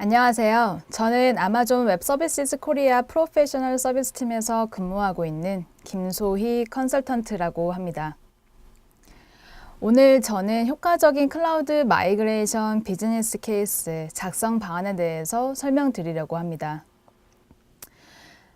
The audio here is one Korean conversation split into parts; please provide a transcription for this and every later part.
안녕하세요. 저는 아마존 웹 서비스 코리아 프로페셔널 서비스 팀에서 근무하고 있는 김소희 컨설턴트라고 합니다. 오늘 저는 효과적인 클라우드 마이그레이션 비즈니스 케이스 작성 방안에 대해서 설명드리려고 합니다.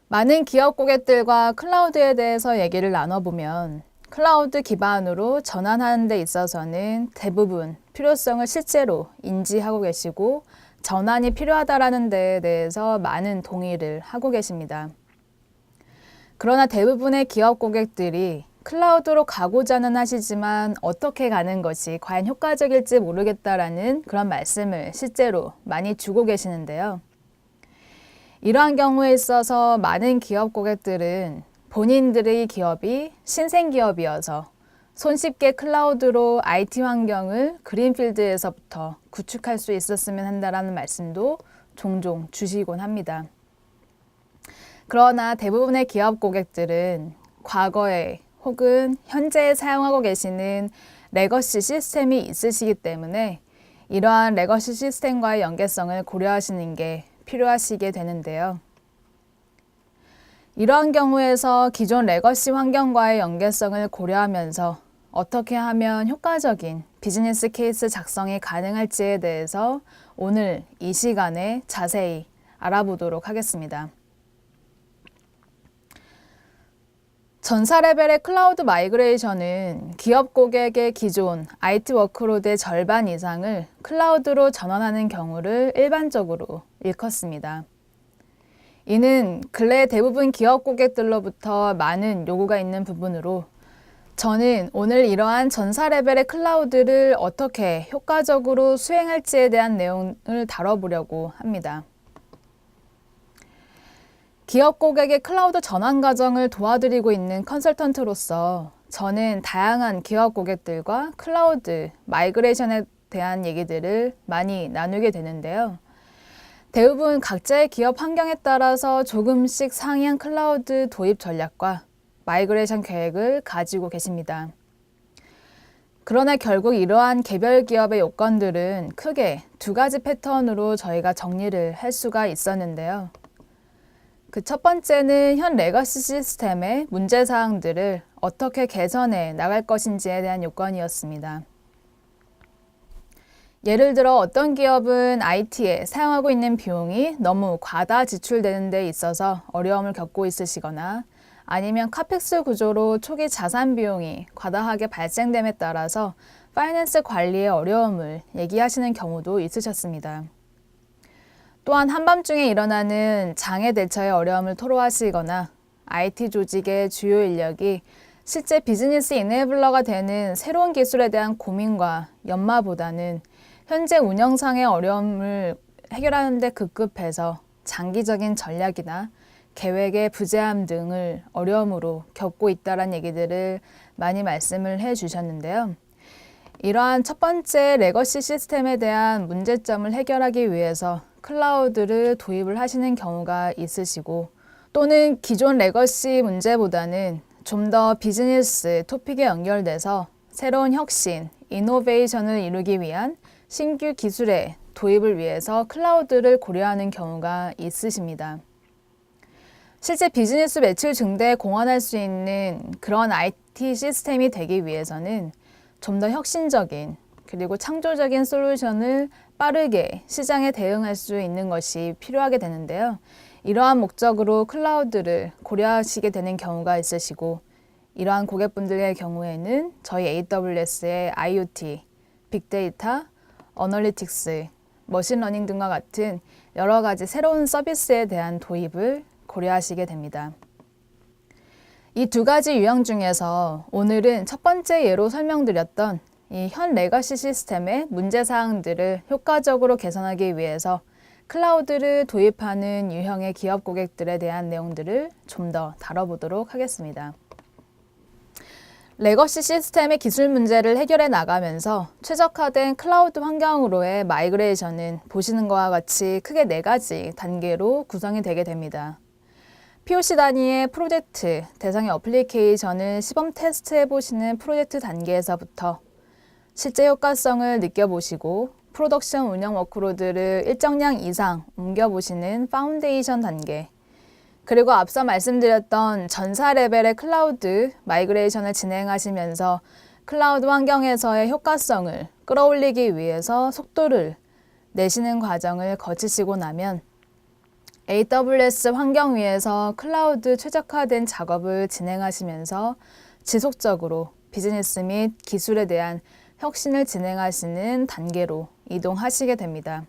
많은 기업 고객들과 클라우드에 대해서 얘기를 나눠보면 클라우드 기반으로 전환하는 데 있어서는 대부분 필요성을 실제로 인지하고 계시고 전환이 필요하다라는 데에 대해서 많은 동의를 하고 계십니다. 그러나 대부분의 기업 고객들이 클라우드로 가고자는 하시지만 어떻게 가는 것이 과연 효과적일지 모르겠다라는 그런 말씀을 실제로 많이 주고 계시는데요. 이러한 경우에 있어서 많은 기업 고객들은 본인들의 기업이 신생기업이어서 손쉽게 클라우드로 IT 환경을 그린필드에서부터 구축할 수 있었으면 한다라는 말씀도 종종 주시곤 합니다. 그러나 대부분의 기업 고객들은 과거에 혹은 현재 사용하고 계시는 레거시 시스템이 있으시기 때문에 이러한 레거시 시스템과의 연계성을 고려하시는 게 필요하시게 되는데요. 이러한 경우에서 기존 레거시 환경과의 연계성을 고려하면서 어떻게 하면 효과적인 비즈니스 케이스 작성이 가능할지에 대해서 오늘 이 시간에 자세히 알아보도록 하겠습니다. 전사 레벨의 클라우드 마이그레이션은 기업 고객의 기존 IT 워크로드의 절반 이상을 클라우드로 전환하는 경우를 일반적으로 일컫습니다. 이는 근래 대부분 기업 고객들로부터 많은 요구가 있는 부분으로 저는 오늘 이러한 전사 레벨의 클라우드를 어떻게 효과적으로 수행할지에 대한 내용을 다뤄보려고 합니다. 기업 고객의 클라우드 전환 과정을 도와드리고 있는 컨설턴트로서 저는 다양한 기업 고객들과 클라우드 마이그레이션에 대한 얘기들을 많이 나누게 되는데요. 대부분 각자의 기업 환경에 따라서 조금씩 상이한 클라우드 도입 전략과 마이그레이션 계획을 가지고 계십니다. 그러나 결국 이러한 개별 기업의 요건들은 크게 두 가지 패턴으로 저희가 정리를 할 수가 있었는데요. 그 첫 번째는 현 레거시 시스템의 문제사항들을 어떻게 개선해 나갈 것인지에 대한 요건이었습니다. 예를 들어 어떤 기업은 IT에 사용하고 있는 비용이 너무 과다 지출되는 데 있어서 어려움을 겪고 있으시거나 아니면 카펙스 구조로 초기 자산 비용이 과다하게 발생됨에 따라서 파이낸스 관리의 어려움을 얘기하시는 경우도 있으셨습니다. 또한 한밤중에 일어나는 장애 대처의 어려움을 토로하시거나 IT 조직의 주요 인력이 실제 비즈니스 이네블러가 되는 새로운 기술에 대한 고민과 연마보다는 현재 운영상의 어려움을 해결하는 데 급급해서 장기적인 전략이나 계획의 부재함 등을 어려움으로 겪고 있다는 얘기들을 많이 말씀을 해주셨는데요. 이러한 첫 번째 레거시 시스템에 대한 문제점을 해결하기 위해서 클라우드를 도입을 하시는 경우가 있으시고 또는 기존 레거시 문제보다는 좀 더 비즈니스 토픽에 연결돼서 새로운 혁신, 이노베이션을 이루기 위한 신규 기술의 도입을 위해서 클라우드를 고려하는 경우가 있으십니다. 실제 비즈니스 매출 증대에 공헌할 수 있는 그런 IT 시스템이 되기 위해서는 좀 더 혁신적인 그리고 창조적인 솔루션을 빠르게 시장에 대응할 수 있는 것이 필요하게 되는데요. 이러한 목적으로 클라우드를 고려하시게 되는 경우가 있으시고 이러한 고객분들의 경우에는 저희 AWS의 IoT, 빅데이터, 어널리틱스, 머신러닝 등과 같은 여러 가지 새로운 서비스에 대한 도입을 고려하시게 됩니다. 이 두 가지 유형 중에서 오늘은 첫 번째 예로 설명드렸던 이 현 레거시 시스템의 문제사항들을 효과적으로 개선하기 위해서 클라우드를 도입하는 유형의 기업 고객들에 대한 내용들을 좀 더 다뤄보도록 하겠습니다. 레거시 시스템의 기술 문제를 해결해 나가면서 최적화된 클라우드 환경으로의 마이그레이션은 보시는 것과 같이 크게 4가지 단계로 구성이 되게 됩니다. POC 단위의 프로젝트, 대상의 어플리케이션을 시범 테스트해 보시는 프로젝트 단계에서부터 실제 효과성을 느껴보시고 프로덕션 운영 워크로드를 일정량 이상 옮겨보시는 파운데이션 단계, 그리고 앞서 말씀드렸던 전사 레벨의 클라우드 마이그레이션을 진행하시면서 클라우드 환경에서의 효과성을 끌어올리기 위해서 속도를 내시는 과정을 거치시고 나면 AWS 환경 위에서 클라우드 최적화된 작업을 진행하시면서 지속적으로 비즈니스 및 기술에 대한 혁신을 진행하시는 단계로 이동하시게 됩니다.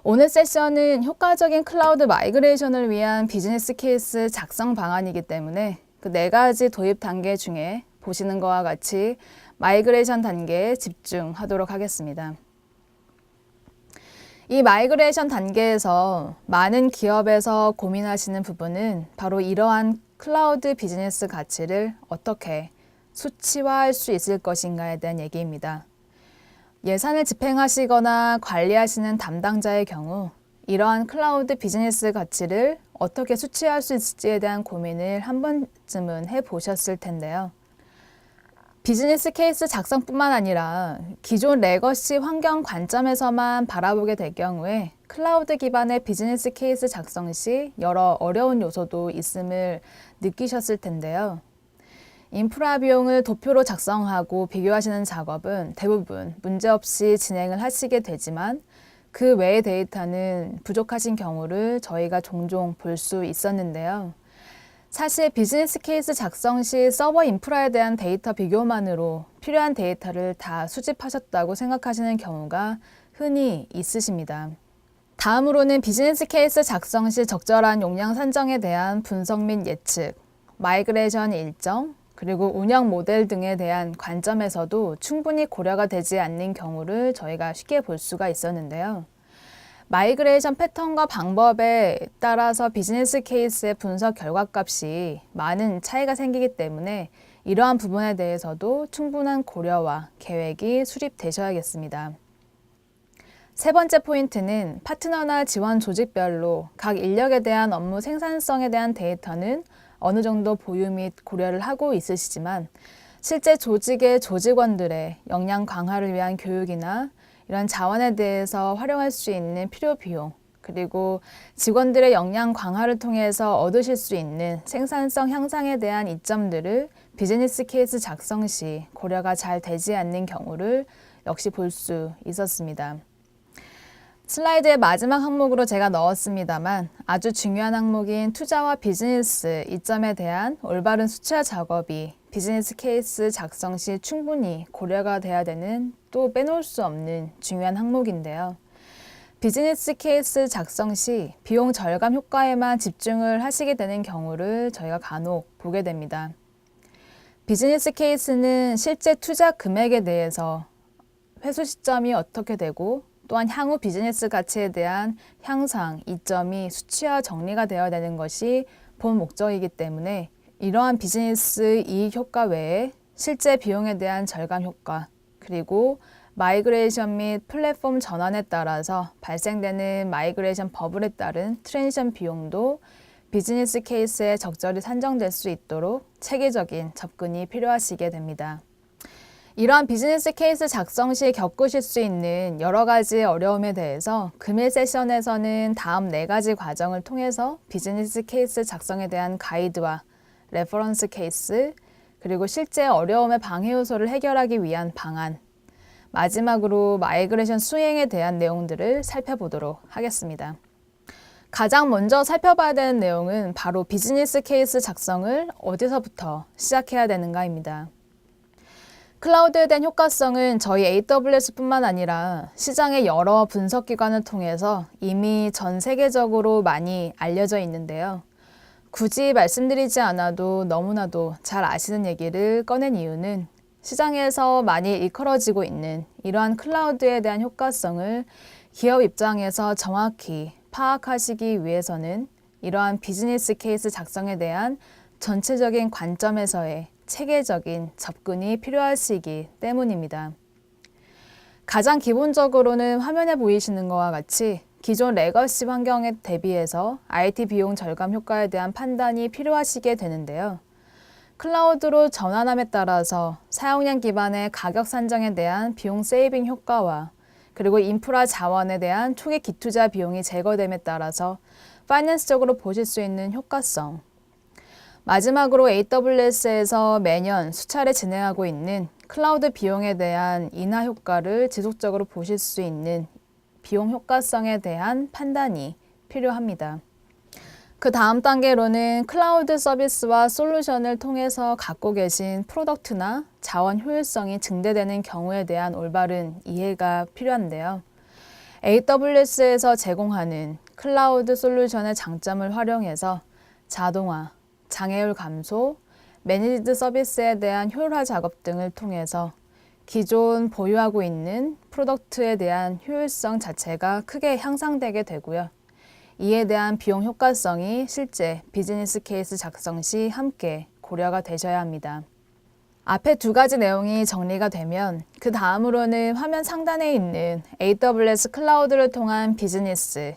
오늘 세션은 효과적인 클라우드 마이그레이션을 위한 비즈니스 케이스 작성 방안이기 때문에 그 4가지 도입 단계 중에 보시는 것과 같이 마이그레이션 단계에 집중하도록 하겠습니다. 이 마이그레이션 단계에서 많은 기업에서 고민하시는 부분은 바로 이러한 클라우드 비즈니스 가치를 어떻게 수치화할 수 있을 것인가에 대한 얘기입니다. 예산을 집행하시거나 관리하시는 담당자의 경우 이러한 클라우드 비즈니스 가치를 어떻게 수치화할 수 있을지에 대한 고민을 한 번쯤은 해보셨을 텐데요. 비즈니스 케이스 작성뿐만 아니라 기존 레거시 환경 관점에서만 바라보게 될 경우에 클라우드 기반의 비즈니스 케이스 작성 시 여러 어려운 요소도 있음을 느끼셨을 텐데요. 인프라 비용을 도표로 작성하고 비교하시는 작업은 대부분 문제없이 진행을 하시게 되지만 그 외의 데이터는 부족하신 경우를 저희가 종종 볼 수 있었는데요. 사실 비즈니스 케이스 작성 시 서버 인프라에 대한 데이터 비교만으로 필요한 데이터를 다 수집하셨다고 생각하시는 경우가 흔히 있으십니다. 다음으로는 비즈니스 케이스 작성 시 적절한 용량 산정에 대한 분석 및 예측, 마이그레이션 일정, 그리고 운영 모델 등에 대한 관점에서도 충분히 고려가 되지 않는 경우를 저희가 쉽게 볼 수가 있었는데요. 마이그레이션 패턴과 방법에 따라서 비즈니스 케이스의 분석 결과값이 많은 차이가 생기기 때문에 이러한 부분에 대해서도 충분한 고려와 계획이 수립되셔야겠습니다. 세 번째 포인트는 파트너나 지원 조직별로 각 인력에 대한 업무 생산성에 대한 데이터는 어느 정도 보유 및 고려를 하고 있으시지만 실제 조직의 조직원들의 역량 강화를 위한 교육이나 이런 자원에 대해서 활용할 수 있는 필요 비용, 그리고 직원들의 역량 강화를 통해서 얻으실 수 있는 생산성 향상에 대한 이점들을 비즈니스 케이스 작성 시 고려가 잘 되지 않는 경우를 역시 볼 수 있었습니다. 슬라이드의 마지막 항목으로 제가 넣었습니다만 아주 중요한 항목인 투자와 비즈니스 이점에 대한 올바른 수치화 작업이 비즈니스 케이스 작성 시 충분히 고려가 돼야 되는 또 빼놓을 수 없는 중요한 항목인데요. 비즈니스 케이스 작성 시 비용 절감 효과에만 집중을 하시게 되는 경우를 저희가 간혹 보게 됩니다. 비즈니스 케이스는 실제 투자 금액에 대해서 회수 시점이 어떻게 되고 또한 향후 비즈니스 가치에 대한 향상, 이점이 수치화 정리가 되어야 되는 것이 본 목적이기 때문에 이러한 비즈니스 이익 효과 외에 실제 비용에 대한 절감 효과, 그리고 마이그레이션 및 플랫폼 전환에 따라서 발생되는 마이그레이션 버블에 따른 트랜지션 비용도 비즈니스 케이스에 적절히 산정될 수 있도록 체계적인 접근이 필요하시게 됩니다. 이러한 비즈니스 케이스 작성 시 겪으실 수 있는 여러 가지 어려움에 대해서 금일 세션에서는 다음 4가지 과정을 통해서 비즈니스 케이스 작성에 대한 가이드와 레퍼런스 케이스, 그리고 실제 어려움의 방해 요소를 해결하기 위한 방안, 마지막으로 마이그레이션 수행에 대한 내용들을 살펴보도록 하겠습니다. 가장 먼저 살펴봐야 되는 내용은 바로 비즈니스 케이스 작성을 어디서부터 시작해야 되는가입니다. 클라우드에 대한 효과성은 저희 AWS뿐만 아니라 시장의 여러 분석기관을 통해서 이미 전 세계적으로 많이 알려져 있는데요. 굳이 말씀드리지 않아도 너무나도 잘 아시는 얘기를 꺼낸 이유는 시장에서 많이 일컬어지고 있는 이러한 클라우드에 대한 효과성을 기업 입장에서 정확히 파악하시기 위해서는 이러한 비즈니스 케이스 작성에 대한 전체적인 관점에서의 체계적인 접근이 필요하시기 때문입니다. 가장 기본적으로는 화면에 보이시는 것과 같이 기존 레거시 환경에 대비해서 IT 비용 절감 효과에 대한 판단이 필요하시게 되는데요. 클라우드로 전환함에 따라서 사용량 기반의 가격 산정에 대한 비용 세이빙 효과와 그리고 인프라 자원에 대한 초기 기투자 비용이 제거됨에 따라서 파이낸스적으로 보실 수 있는 효과성. 마지막으로 AWS에서 매년 수차례 진행하고 있는 클라우드 비용에 대한 인하 효과를 지속적으로 보실 수 있는 비용 효과성에 대한 판단이 필요합니다. 그 다음 단계로는 클라우드 서비스와 솔루션을 통해서 갖고 계신 프로덕트나 자원 효율성이 증대되는 경우에 대한 올바른 이해가 필요한데요. AWS에서 제공하는 클라우드 솔루션의 장점을 활용해서 자동화, 장애율 감소, 매니지드 서비스에 대한 효율화 작업 등을 통해서 기존 보유하고 있는 프로덕트에 대한 효율성 자체가 크게 향상되게 되고요. 이에 대한 비용 효과성이 실제 비즈니스 케이스 작성 시 함께 고려가 되셔야 합니다. 앞에 두 가지 내용이 정리가 되면 그 다음으로는 화면 상단에 있는 AWS 클라우드를 통한 비즈니스,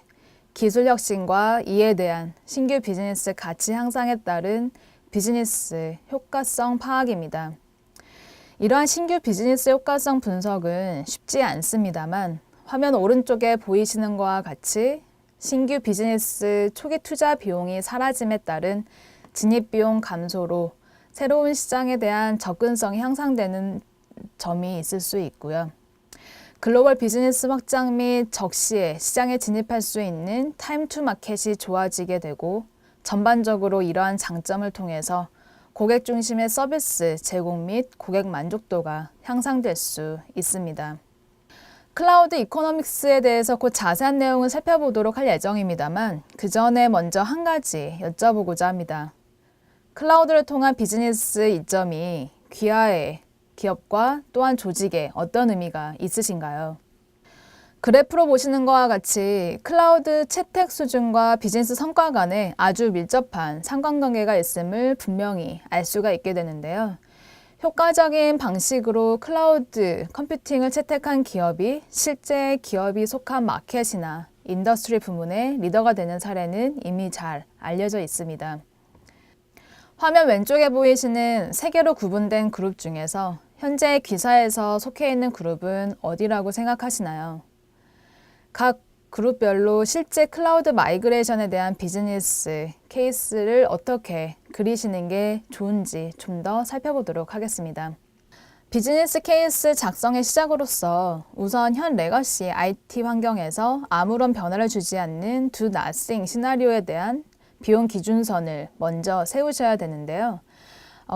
기술 혁신과 이에 대한 신규 비즈니스 가치 향상에 따른 비즈니스 효과성 파악입니다. 이러한 신규 비즈니스 효과성 분석은 쉽지 않습니다만 화면 오른쪽에 보이시는 것과 같이 신규 비즈니스 초기 투자 비용이 사라짐에 따른 진입비용 감소로 새로운 시장에 대한 접근성이 향상되는 점이 있을 수 있고요. 글로벌 비즈니스 확장 및 적시에 시장에 진입할 수 있는 타임 투 마켓이 좋아지게 되고 전반적으로 이러한 장점을 통해서 고객 중심의 서비스 제공 및 고객 만족도가 향상될 수 있습니다. 클라우드 이코노믹스에 대해서 곧 자세한 내용을 살펴보도록 할 예정입니다만 그 전에 먼저 한 가지 여쭤보고자 합니다. 클라우드를 통한 비즈니스 이점이 귀하의 기업과 또한 조직에 어떤 의미가 있으신가요? 그래프로 보시는 것과 같이 클라우드 채택 수준과 비즈니스 성과 간에 아주 밀접한 상관관계가 있음을 분명히 알 수가 있게 되는데요. 효과적인 방식으로 클라우드 컴퓨팅을 채택한 기업이 실제 기업이 속한 마켓이나 인더스트리 부문의 리더가 되는 사례는 이미 잘 알려져 있습니다. 화면 왼쪽에 보이시는 세 개로 구분된 그룹 중에서 현재 기사에서 속해 있는 그룹은 어디라고 생각하시나요? 각 그룹별로 실제 클라우드 마이그레이션에 대한 비즈니스 케이스를 어떻게 그리시는 게 좋은지 좀 더 살펴보도록 하겠습니다. 비즈니스 케이스 작성의 시작으로서 우선 현 레거시 IT 환경에서 아무런 변화를 주지 않는 do nothing 시나리오에 대한 비용 기준선을 먼저 세우셔야 되는데요.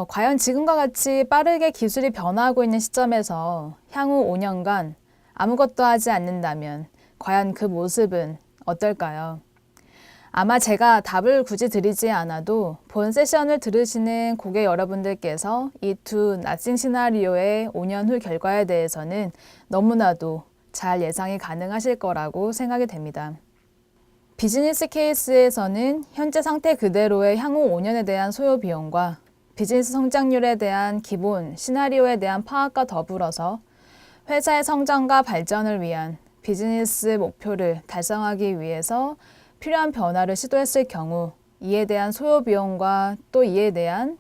과연 지금과 같이 빠르게 기술이 변화하고 있는 시점에서 향후 5년간 아무것도 하지 않는다면 과연 그 모습은 어떨까요? 아마 제가 답을 굳이 드리지 않아도 본 세션을 들으시는 고객 여러분들께서 이 do nothing 시나리오의 5년 후 결과에 대해서는 너무나도 잘 예상이 가능하실 거라고 생각이 됩니다. 비즈니스 케이스에서는 현재 상태 그대로의 향후 5년에 대한 소요 비용과 비즈니스 성장률에 대한 기본 시나리오에 대한 파악과 더불어서 회사의 성장과 발전을 위한 비즈니스 목표를 달성하기 위해서 필요한 변화를 시도했을 경우 이에 대한 소요 비용과 또 이에 대한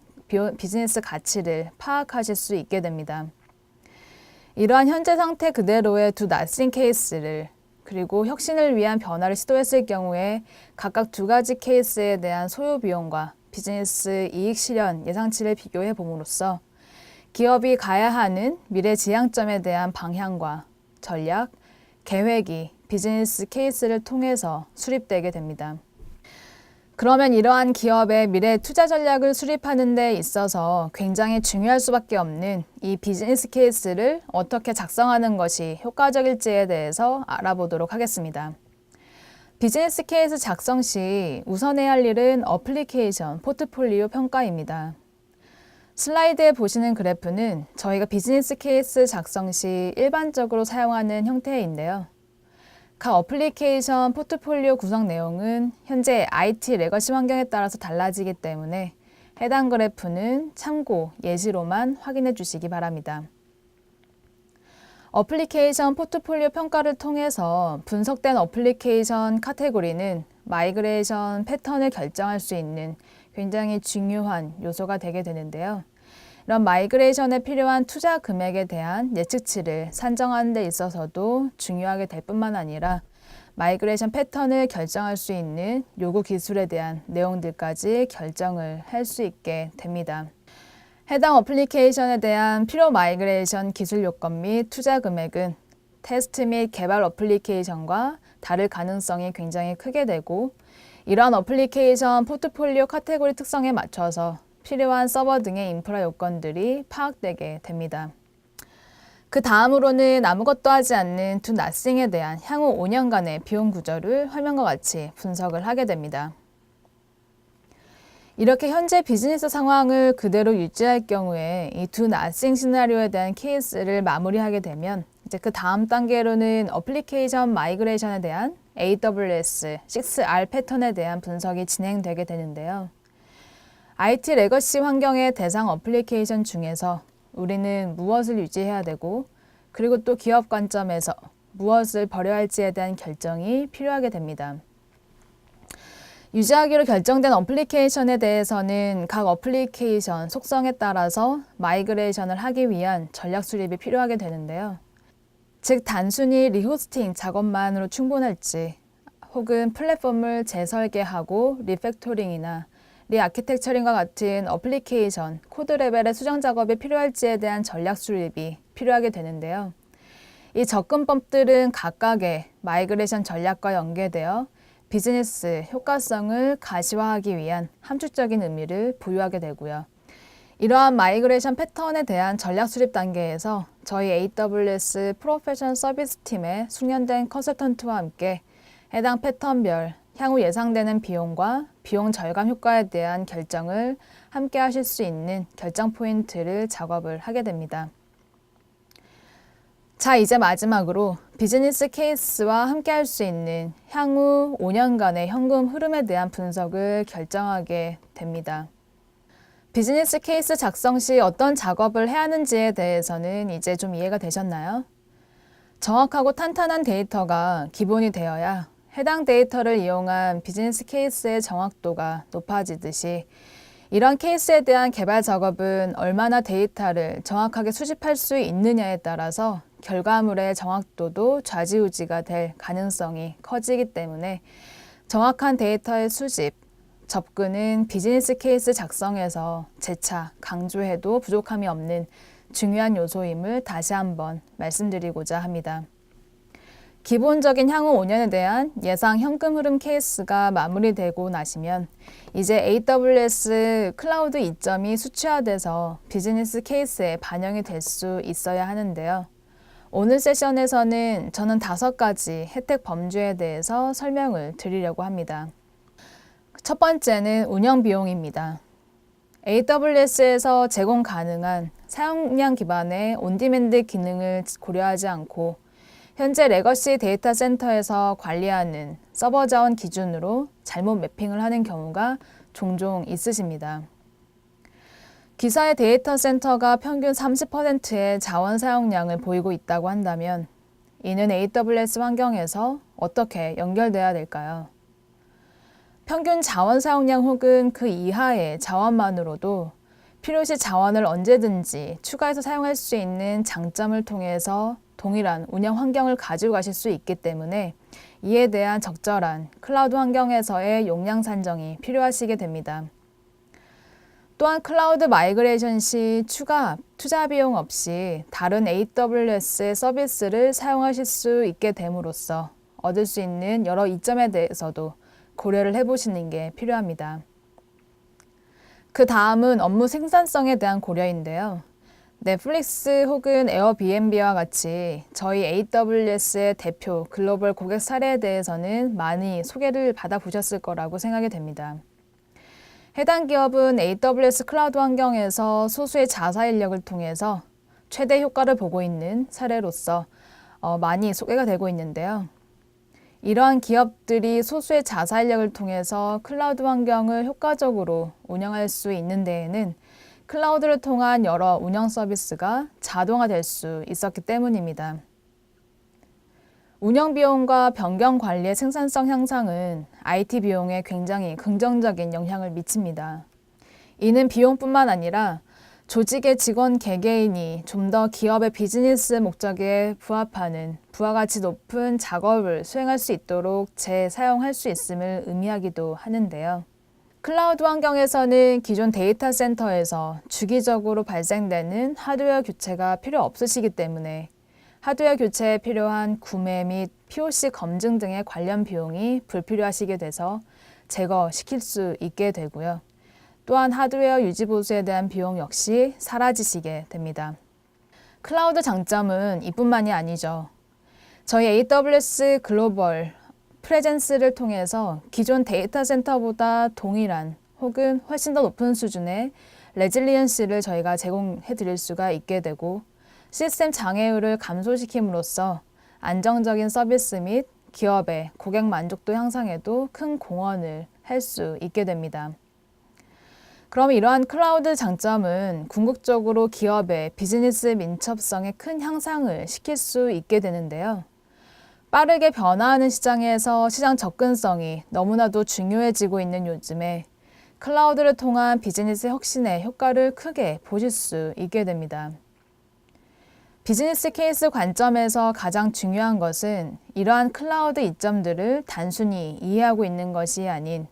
비즈니스 가치를 파악하실 수 있게 됩니다. 이러한 현재 상태 그대로의 do nothing 케이스를 그리고 혁신을 위한 변화를 시도했을 경우에 각각 두 가지 케이스에 대한 소요 비용과 비즈니스 이익 실현 예상치를 비교해 봄으로써 기업이 가야 하는 미래 지향점에 대한 방향과 전략, 계획이 비즈니스 케이스를 통해서 수립되게 됩니다. 그러면 이러한 기업의 미래 투자 전략을 수립하는 데 있어서 굉장히 중요할 수밖에 없는 이 비즈니스 케이스를 어떻게 작성하는 것이 효과적일지에 대해서 알아보도록 하겠습니다. 비즈니스 케이스 작성 시 우선해야 할 일은 어플리케이션 포트폴리오 평가입니다. 슬라이드에 보시는 그래프는 저희가 비즈니스 케이스 작성 시 일반적으로 사용하는 형태인데요. 각 어플리케이션 포트폴리오 구성 내용은 현재 IT 레거시 환경에 따라서 달라지기 때문에 해당 그래프는 참고 예시로만 확인해 주시기 바랍니다. 어플리케이션 포트폴리오 평가를 통해서 분석된 어플리케이션 카테고리는 마이그레이션 패턴을 결정할 수 있는 굉장히 중요한 요소가 되게 되는데요. 이런 마이그레이션에 필요한 투자 금액에 대한 예측치를 산정하는 데 있어서도 중요하게 될 뿐만 아니라 마이그레이션 패턴을 결정할 수 있는 요구 기술에 대한 내용들까지 결정을 할 수 있게 됩니다. 해당 어플리케이션에 대한 필요 마이그레이션 기술 요건 및 투자 금액은 테스트 및 개발 어플리케이션과 다를 가능성이 굉장히 크게 되고, 이러한 어플리케이션 포트폴리오 카테고리 특성에 맞춰서 필요한 서버 등의 인프라 요건들이 파악되게 됩니다. 그 다음으로는 아무것도 하지 않는 do nothing에 대한 향후 5년간의 비용 구조를 화면과 같이 분석을 하게 됩니다. 이렇게 현재 비즈니스 상황을 그대로 유지할 경우에 이 do nothing 시나리오에 대한 케이스를 마무리하게 되면 이제 그 다음 단계로는 어플리케이션 마이그레이션에 대한 AWS 6R 패턴에 대한 분석이 진행되게 되는데요. IT 레거시 환경의 대상 어플리케이션 중에서 우리는 무엇을 유지해야 되고, 그리고 또 기업 관점에서 무엇을 버려야 할지에 대한 결정이 필요하게 됩니다. 유지하기로 결정된 어플리케이션에 대해서는 각 어플리케이션 속성에 따라서 마이그레이션을 하기 위한 전략 수립이 필요하게 되는데요. 즉 단순히 리호스팅 작업만으로 충분할지, 혹은 플랫폼을 재설계하고 리팩토링이나 리아키텍처링과 같은 어플리케이션 코드 레벨의 수정 작업이 필요할지에 대한 전략 수립이 필요하게 되는데요. 이 접근법들은 각각의 마이그레이션 전략과 연계되어 비즈니스 효과성을 가시화하기 위한 함축적인 의미를 부여하게 되고요. 이러한 마이그레이션 패턴에 대한 전략 수립 단계에서 저희 AWS 프로페셔널 서비스 팀의 숙련된 컨설턴트와 함께 해당 패턴별 향후 예상되는 비용과 비용 절감 효과에 대한 결정을 함께 하실 수 있는 결정 포인트를 작업을 하게 됩니다. 자, 이제 마지막으로 비즈니스 케이스와 함께 할 수 있는 향후 5년간의 현금 흐름에 대한 분석을 결정하게 됩니다. 비즈니스 케이스 작성 시 어떤 작업을 해야 하는지에 대해서는 이제 좀 이해가 되셨나요? 정확하고 탄탄한 데이터가 기본이 되어야 해당 데이터를 이용한 비즈니스 케이스의 정확도가 높아지듯이, 이런 케이스에 대한 개발 작업은 얼마나 데이터를 정확하게 수집할 수 있느냐에 따라서 결과물의 정확도도 좌지우지가 될 가능성이 커지기 때문에 정확한 데이터의 수집, 접근은 비즈니스 케이스 작성에서 재차 강조해도 부족함이 없는 중요한 요소임을 다시 한번 말씀드리고자 합니다. 기본적인 향후 5년에 대한 예상 현금 흐름 케이스가 마무리되고 나시면 이제 AWS 클라우드 이점이 수치화돼서 비즈니스 케이스에 반영이 될 수 있어야 하는데요. 오늘 세션에서는 저는 5가지 혜택 범주에 대해서 설명을 드리려고 합니다. 첫 번째는 운영 비용입니다. AWS에서 제공 가능한 사용량 기반의 온디맨드 기능을 고려하지 않고 현재 레거시 데이터 센터에서 관리하는 서버 자원 기준으로 잘못 매핑을 하는 경우가 종종 있으십니다. 기사의 데이터 센터가 평균 30%의 자원 사용량을 보이고 있다고 한다면 이는 AWS 환경에서 어떻게 연결돼야 될까요? 평균 자원 사용량 혹은 그 이하의 자원만으로도 필요시 자원을 언제든지 추가해서 사용할 수 있는 장점을 통해서 동일한 운영 환경을 가지고 가실 수 있기 때문에 이에 대한 적절한 클라우드 환경에서의 용량 산정이 필요하시게 됩니다. 또한 클라우드 마이그레이션 시 추가 투자 비용 없이 다른 AWS의 서비스를 사용하실 수 있게 됨으로써 얻을 수 있는 여러 이점에 대해서도 고려를 해보시는 게 필요합니다. 그 다음은 업무 생산성에 대한 고려인데요. 넷플릭스 혹은 에어비앤비와 같이 저희 AWS의 대표 글로벌 고객 사례에 대해서는 많이 소개를 받아보셨을 거라고 생각이 됩니다. 해당 기업은 AWS 클라우드 환경에서 소수의 자사 인력을 통해서 최대 효과를 보고 있는 사례로서 많이 소개가 되고 있는데요. 이러한 기업들이 소수의 자사 인력을 통해서 클라우드 환경을 효과적으로 운영할 수 있는 데에는 클라우드를 통한 여러 운영 서비스가 자동화될 수 있었기 때문입니다. 운영 비용과 변경 관리의 생산성 향상은 IT 비용에 굉장히 긍정적인 영향을 미칩니다. 이는 비용뿐만 아니라 조직의 직원 개개인이 좀 더 기업의 비즈니스 목적에 부합하는 부가가치 높은 작업을 수행할 수 있도록 재사용할 수 있음을 의미하기도 하는데요. 클라우드 환경에서는 기존 데이터 센터에서 주기적으로 발생되는 하드웨어 교체가 필요 없으시기 때문에 하드웨어 교체에 필요한 구매 및 POC 검증 등의 관련 비용이 불필요하시게 돼서 제거시킬 수 있게 되고요. 또한 하드웨어 유지 보수에 대한 비용 역시 사라지시게 됩니다. 클라우드 장점은 이뿐만이 아니죠. 저희 AWS 글로벌 프레젠스를 통해서 기존 데이터 센터보다 동일한 혹은 훨씬 더 높은 수준의 레질리언시를 저희가 제공해 드릴 수가 있게 되고 시스템 장애율을 감소시킴으로써 안정적인 서비스 및 기업의 고객 만족도 향상에도 큰 공헌을 할 수 있게 됩니다. 그럼 이러한 클라우드 장점은 궁극적으로 기업의 비즈니스 민첩성에 큰 향상을 시킬 수 있게 되는데요. 빠르게 변화하는 시장에서 시장 접근성이 너무나도 중요해지고 있는 요즘에 클라우드를 통한 비즈니스 혁신의 효과를 크게 보실 수 있게 됩니다. 비즈니스 케이스 관점에서 가장 중요한 것은 이러한 클라우드 이점들을 단순히 이해하고 있는 것이 아닌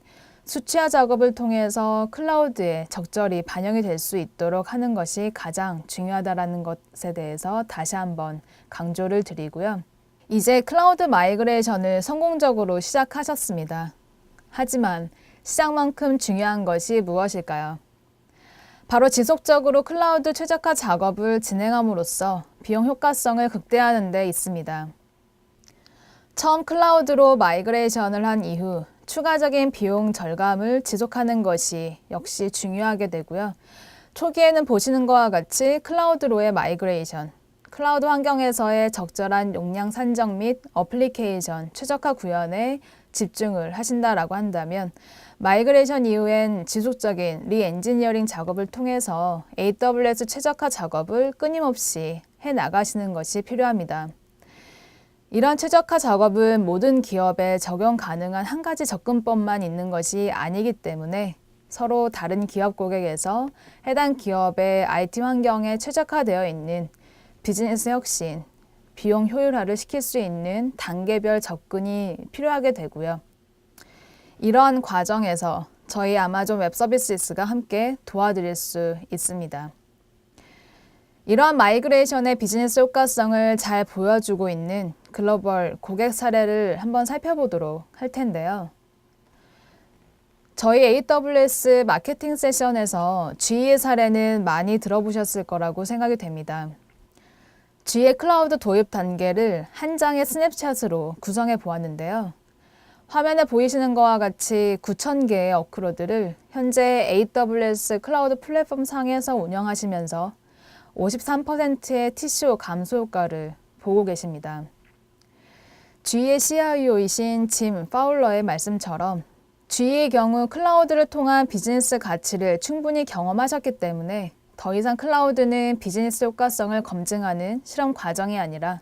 수치화 작업을 통해서 클라우드에 적절히 반영이 될 수 있도록 하는 것이 가장 중요하다는 것에 대해서 다시 한번 강조를 드리고요. 이제 클라우드 마이그레이션을 성공적으로 시작하셨습니다. 하지만 시작만큼 중요한 것이 무엇일까요? 바로 지속적으로 클라우드 최적화 작업을 진행함으로써 비용 효과성을 극대화하는 데 있습니다. 처음 클라우드로 마이그레이션을 한 이후 추가적인 비용 절감을 지속하는 것이 역시 중요하게 되고요. 초기에는 보시는 것과 같이 클라우드로의 마이그레이션, 클라우드 환경에서의 적절한 용량 산정 및 어플리케이션 최적화 구현에 집중을 하신다라고 한다면 마이그레이션 이후엔 지속적인 리엔지니어링 작업을 통해서 AWS 최적화 작업을 끊임없이 해나가시는 것이 필요합니다. 이런 최적화 작업은 모든 기업에 적용 가능한 한 가지 접근법만 있는 것이 아니기 때문에 서로 다른 기업 고객에서 해당 기업의 IT 환경에 최적화되어 있는 비즈니스 혁신, 비용 효율화를 시킬 수 있는 단계별 접근이 필요하게 되고요. 이러한 과정에서 저희 아마존 웹 서비스가 함께 도와드릴 수 있습니다. 이러한 마이그레이션의 비즈니스 효과성을 잘 보여주고 있는 글로벌 고객 사례를 한번 살펴보도록 할 텐데요. 저희 AWS 마케팅 세션에서 GE의 사례는 많이 들어보셨을 거라고 생각이 됩니다. GE 클라우드 도입 단계를 한 장의 스냅샷으로 구성해 보았는데요. 화면에 보이시는 것과 같이 9,000개의 워크로드를 현재 AWS 클라우드 플랫폼 상에서 운영하시면서 53%의 TCO 감소 효과를 보고 계십니다. GE의 CIO이신 짐 파울러의 말씀처럼 GE의 경우 클라우드를 통한 비즈니스 가치를 충분히 경험하셨기 때문에 더 이상 클라우드는 비즈니스 효과성을 검증하는 실험 과정이 아니라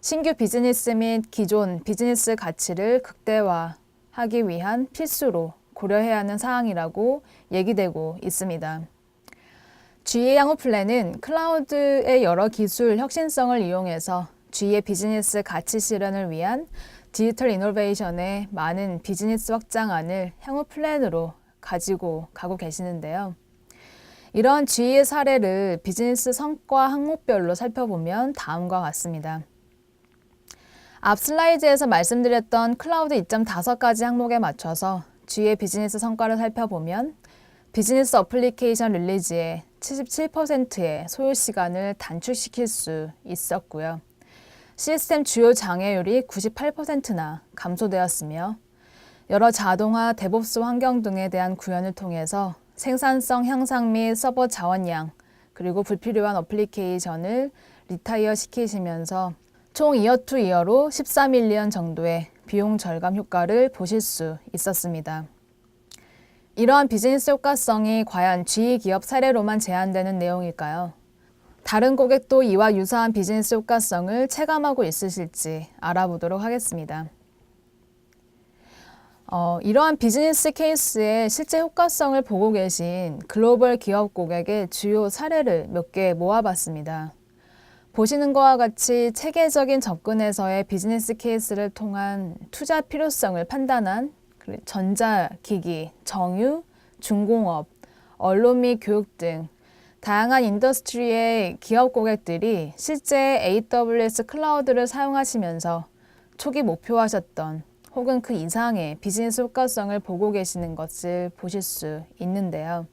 신규 비즈니스 및 기존 비즈니스 가치를 극대화하기 위한 필수로 고려해야 하는 사항이라고 얘기되고 있습니다. GE의 향후 플랜은 클라우드의 여러 기술 혁신성을 이용해서 GE의 비즈니스 가치 실현을 위한 디지털 이노베이션의 많은 비즈니스 확장안을 향후 플랜으로 가지고 가고 계시는데요. 이런 GE의 사례를 비즈니스 성과 항목별로 살펴보면 다음과 같습니다. 앞 슬라이드에서 말씀드렸던 클라우드 2.5가지 항목에 맞춰서 GE의 비즈니스 성과를 살펴보면 비즈니스 어플리케이션 릴리즈의 77%의 소요 시간을 단축시킬 수 있었고요. 시스템 주요 장애율이 98%나 감소되었으며 여러 자동화, 데브옵스 환경 등에 대한 구현을 통해서 생산성 향상 및 서버 자원량 그리고 불필요한 어플리케이션을 리타이어 시키시면서 총 이어 투 이어로 13밀리언 정도의 비용 절감 효과를 보실 수 있었습니다. 이러한 비즈니스 효과성이 과연 GE 기업 사례로만 제한되는 내용일까요? 다른 고객도 이와 유사한 비즈니스 효과성을 체감하고 있으실지 알아보도록 하겠습니다. 이러한 비즈니스 케이스의 실제 효과성을 보고 계신 글로벌 기업 고객의 주요 사례를 몇 개 모아봤습니다. 보시는 것과 같이 체계적인 접근에서의 비즈니스 케이스를 통한 투자 필요성을 판단한 전자기기, 정유, 중공업, 언론 및 교육 등 다양한 인더스트리의 기업 고객들이 실제 AWS 클라우드를 사용하시면서 초기 목표하셨던 혹은 그 이상의 비즈니스 효과성을 보고 계시는 것을 보실 수 있는데요.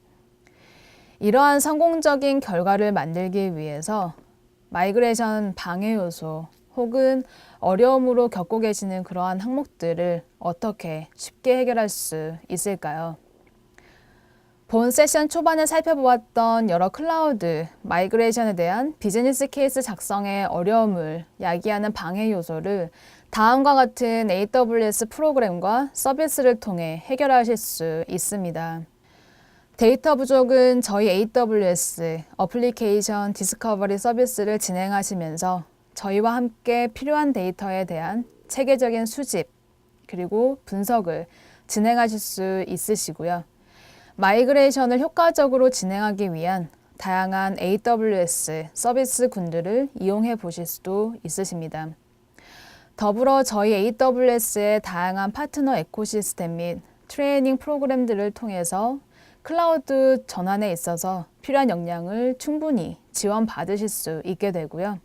이러한 성공적인 결과를 만들기 위해서 마이그레이션 방해 요소 혹은 어려움으로 겪고 계시는 그러한 항목들을 어떻게 쉽게 해결할 수 있을까요? 본 세션 초반에 살펴보았던 여러 클라우드 마이그레이션에 대한 비즈니스 케이스 작성의 어려움을 야기하는 방해 요소를 다음과 같은 AWS 프로그램과 서비스를 통해 해결하실 수 있습니다. 데이터 부족은 저희 AWS 어플리케이션 디스커버리 서비스를 진행하시면서 저희와 함께 필요한 데이터에 대한 체계적인 수집 그리고 분석을 진행하실 수 있으시고요. 마이그레이션을 효과적으로 진행하기 위한 다양한 AWS 서비스 군들을 이용해 보실 수도 있으십니다. 더불어 저희 AWS의 다양한 파트너 에코시스템 및 트레이닝 프로그램들을 통해서 클라우드 전환에 있어서 필요한 역량을 충분히 지원받으실 수 있게 되고요.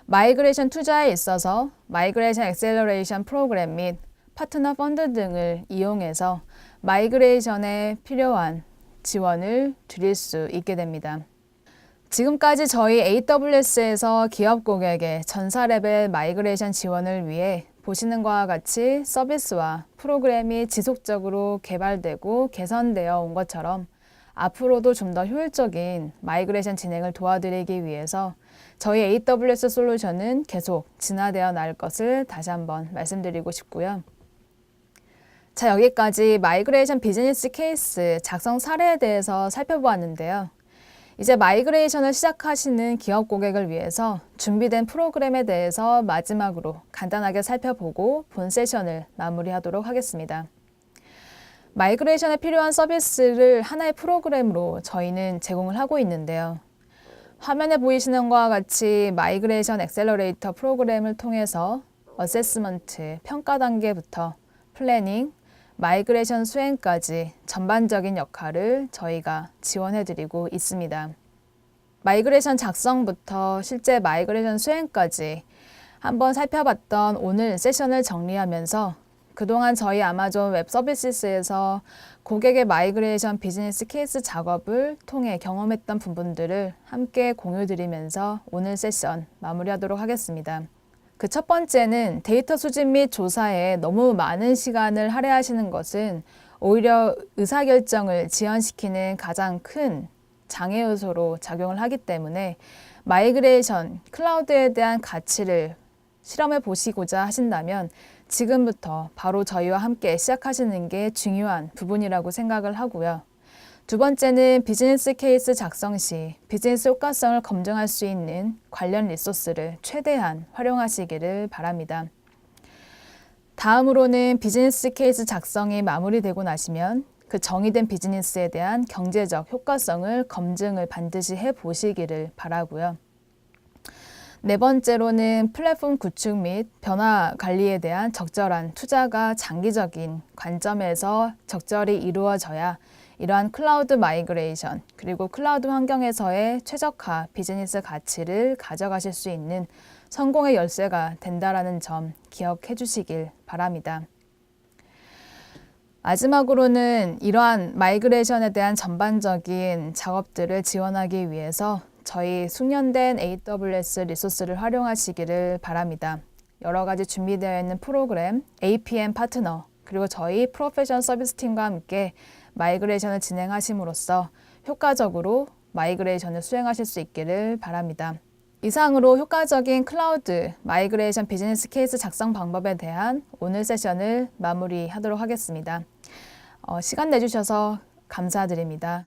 마이그레이션 투자에 있어서 마이그레이션 액셀러레이션 프로그램 및 파트너 펀드 등을 이용해서 마이그레이션에 필요한 지원을 드릴 수 있게 됩니다. 지금까지 저희 AWS에서 기업 고객의 전사 레벨 마이그레이션 지원을 위해 보시는 것과 같이 서비스와 프로그램이 지속적으로 개발되고 개선되어 온 것처럼 앞으로도 좀 더 효율적인 마이그레이션 진행을 도와드리기 위해서 저희 AWS 솔루션은 계속 진화되어 나갈 것을 다시 한번 말씀드리고 싶고요. 자, 여기까지 마이그레이션 비즈니스 케이스 작성 사례에 대해서 살펴보았는데요. 이제 마이그레이션을 시작하시는 기업 고객을 위해서 준비된 프로그램에 대해서 마지막으로 간단하게 살펴보고 본 세션을 마무리하도록 하겠습니다. 마이그레이션에 필요한 서비스를 하나의 프로그램으로 저희는 제공을 하고 있는데요. 화면에 보이시는 것과 같이 마이그레이션 액셀러레이터 프로그램을 통해서 어세스먼트, 평가 단계부터 플래닝, 마이그레이션 수행까지 전반적인 역할을 저희가 지원해드리고 있습니다. 마이그레이션 작성부터 실제 마이그레이션 수행까지 한번 살펴봤던 오늘 세션을 정리하면서 그동안 저희 아마존 웹 서비스에서 고객의 마이그레이션 비즈니스 케이스 작업을 통해 경험했던 부분들을 함께 공유드리면서 오늘 세션 마무리하도록 하겠습니다. 그 첫 번째는 데이터 수집 및 조사에 너무 많은 시간을 할애하시는 것은 오히려 의사결정을 지연시키는 가장 큰 장애 요소로 작용을 하기 때문에 마이그레이션, 클라우드에 대한 가치를 실험해 보시고자 하신다면 지금부터 바로 저희와 함께 시작하시는 게 중요한 부분이라고 생각을 하고요. 두 번째는 비즈니스 케이스 작성 시 비즈니스 효과성을 검증할 수 있는 관련 리소스를 최대한 활용하시기를 바랍니다. 다음으로는 비즈니스 케이스 작성이 마무리되고 나시면 그 정의된 비즈니스에 대한 경제적 효과성을 검증을 반드시 해보시기를 바라고요. 네 번째로는 플랫폼 구축 및 변화 관리에 대한 적절한 투자가 장기적인 관점에서 적절히 이루어져야 이러한 클라우드 마이그레이션 그리고 클라우드 환경에서의 최적화 비즈니스 가치를 가져가실 수 있는 성공의 열쇠가 된다는 점 기억해 주시길 바랍니다. 마지막으로는 이러한 마이그레이션에 대한 전반적인 작업들을 지원하기 위해서 저희 숙련된 AWS 리소스를 활용하시기를 바랍니다. 여러 가지 준비되어 있는 프로그램, APM 파트너, 그리고 저희 프로페셔널 서비스 팀과 함께 마이그레이션을 진행하심으로써 효과적으로 마이그레이션을 수행하실 수 있기를 바랍니다. 이상으로 효과적인 클라우드 마이그레이션 비즈니스 케이스 작성 방법에 대한 오늘 세션을 마무리하도록 하겠습니다. 시간 내주셔서 감사드립니다.